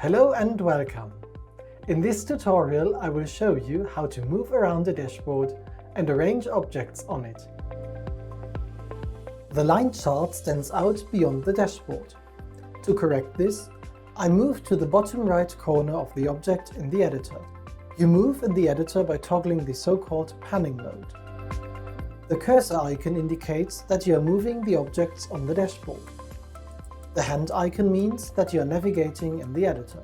Hello and welcome! In this tutorial I will show you how to move around the dashboard and arrange objects on it. The line chart stands out beyond the dashboard. To correct this, I move to the bottom right corner of the object in the editor. You move in the editor by toggling the so-called panning mode. The cursor icon indicates that you are moving the objects on the dashboard. The hand icon means that you are navigating in the editor.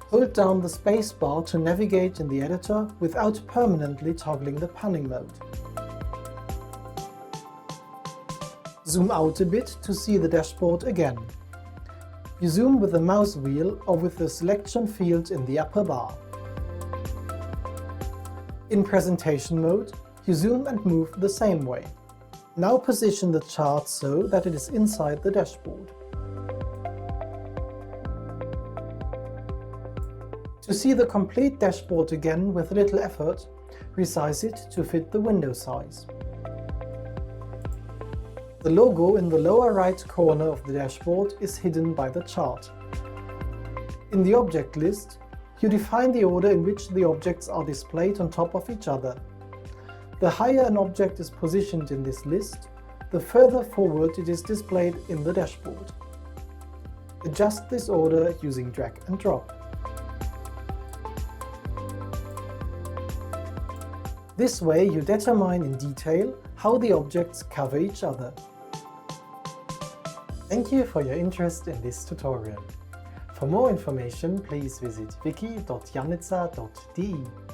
Hold down the spacebar to navigate in the editor without permanently toggling the panning mode. Zoom out a bit to see the dashboard again. You zoom with the mouse wheel or with the selection field in the upper bar. In presentation mode, you zoom and move the same way. Now position the chart so that it is inside the dashboard. To see the complete dashboard again with little effort, resize it to fit the window size. The logo in the lower right corner of the dashboard is hidden by the chart. In the object list, you define the order in which the objects are displayed on top of each other. The higher an object is positioned in this list, the further forward it is displayed in the dashboard. Adjust this order using drag and drop. This way you determine in detail how the objects cover each other. Thank you for your interest in this tutorial. For more information, please visit wiki.janitza.de.